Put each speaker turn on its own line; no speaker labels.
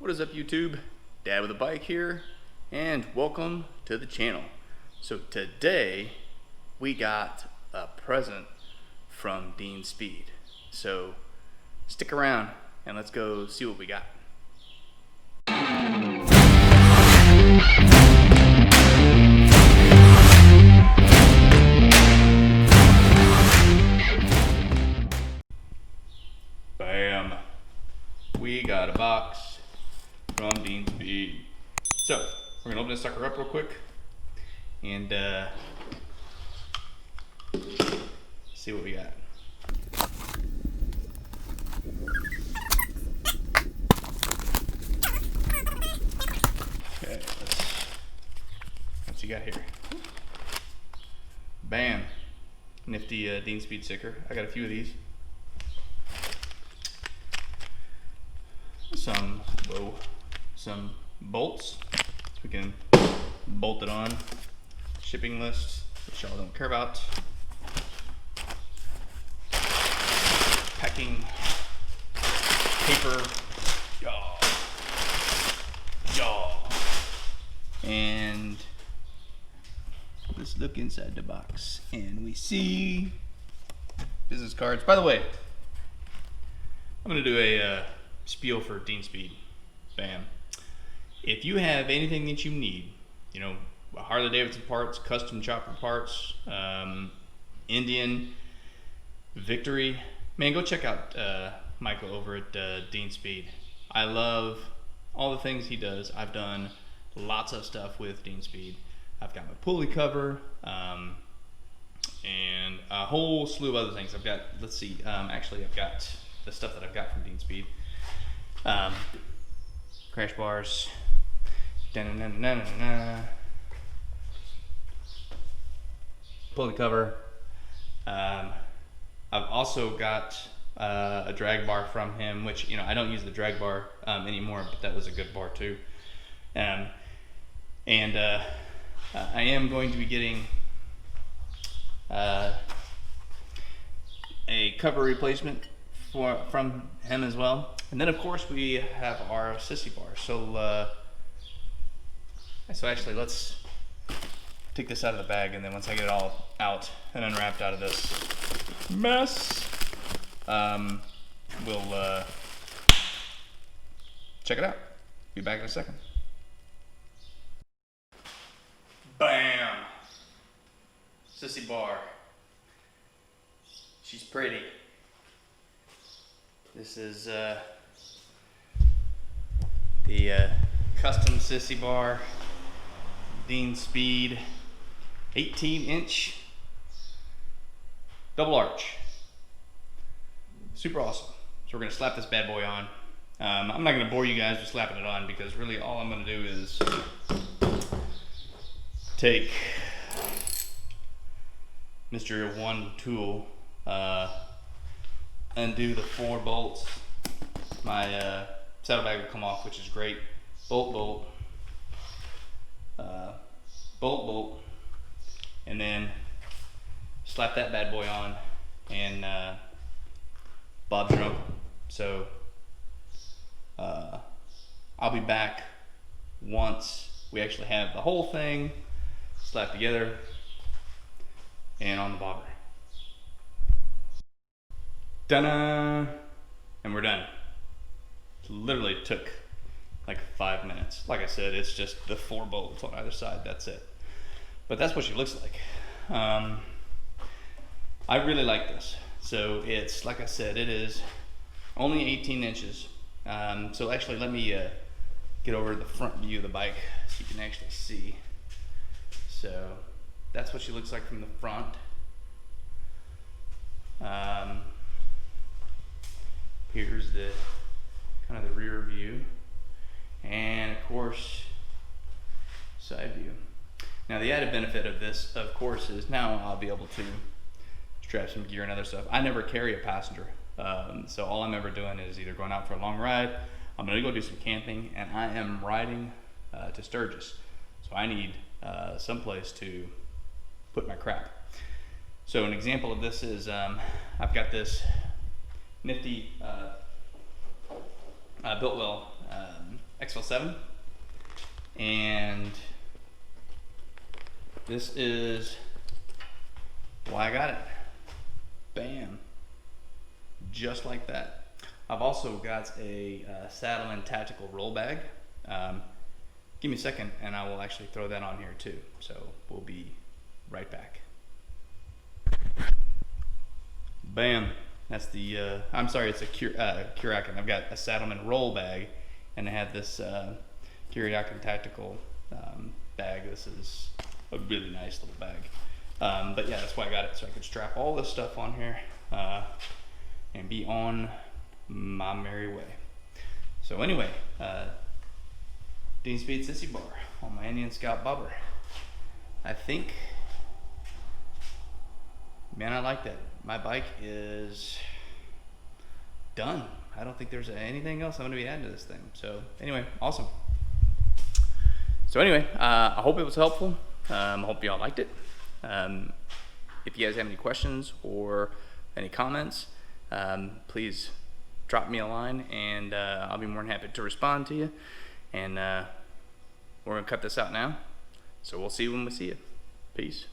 What is up, YouTube? Dad with a bike here, and welcome to the channel. So today we got a present from Dean Speed. So stick around and let's go see what we got. Bam! We got a box from Dean Speed. So we're gonna open this sucker up real quick and see what we got. Okay, what's he got here? Bam! Nifty Dean Speed sticker. I got a few of these. Some bolts, so we can bolt it on. Shipping list, which y'all don't care about. Packing paper, y'all. And let's look inside the box, and we see business cards. By the way, I'm gonna do a spiel for Dean Speed. Bam. If you have anything that you need, you know, Harley Davidson parts, custom chopper parts, Indian, Victory, man, go check out Mykah over at Dean Speed. I love all the things he does. I've done lots of stuff with Dean Speed. I've got my pulley cover, and a whole slew of other things. I've got, let's see, actually I've got the stuff that I've got from Dean Speed. Crash bars, pulley cover. I've also got a drag bar from him, which, you know, I don't use the drag bar anymore, but that was a good bar too. I am going to be getting a cover replacement from him as well. And then of course we have our Sissy bar. So actually let's take this out of the bag, and then once I get it all out and unwrapped out of this mess, we'll check it out. Be back in a second. Bam! Sissy bar. She's pretty. This is the custom Sissy bar, Dean Speed, 18-inch double arch. Super awesome. So we're gonna slap this bad boy on. I'm not gonna bore you guys with slapping it on, because really all I'm gonna do is take Mr. One Tool, undo the 4 bolts. My saddlebag will come off, which is great. Bolt, bolt, and then slap that bad boy on, and Bob's your uncle. So I'll be back once we actually have the whole thing slapped together and on the bobber. Ta-da! And we're done. It literally took like 5 minutes. Like I said, it's just the 4 bolts on either side, that's it. But that's what she looks like. I really like this. So it's, like I said, it is only 18 inches. So actually let me get over the front view of the bike so you can actually see. So that's what she looks like from the front. Here's the kind of the rear view, and of course side view. Now the added benefit of this, of course, is now I'll be able to strap some gear and other stuff. I never carry a passenger, so all I'm ever doing is either going out for a long ride, I'm gonna go do some camping, and I am riding to Sturgis, so I need some place to put my crap. So an example of this is I've got this nifty Biltwell XL7, and this is why I got it. Bam, just like that. I've also got a saddle and tactical roll bag. Give me a second and I will actually throw that on here too. So we'll be right back. Bam, that's the, I'm sorry, it's a Kuryakin. I've got a Saddleman roll bag and I have this Kuryakin tactical bag. This is a really nice little bag. But yeah, that's why I got it, so I could strap all this stuff on here and be on my merry way. So anyway, Dean Speed Sissy bar on my Indian Scout bobber. I think, man, I like that. My bike is done. I don't think there's anything else I'm going to be adding to this thing. So anyway, awesome. So anyway, I hope it was helpful. I hope y'all liked it. If you guys have any questions or any comments, please drop me a line and I'll be more than happy to respond to you. And we're gonna cut this out now. So we'll see you when we see you. Peace.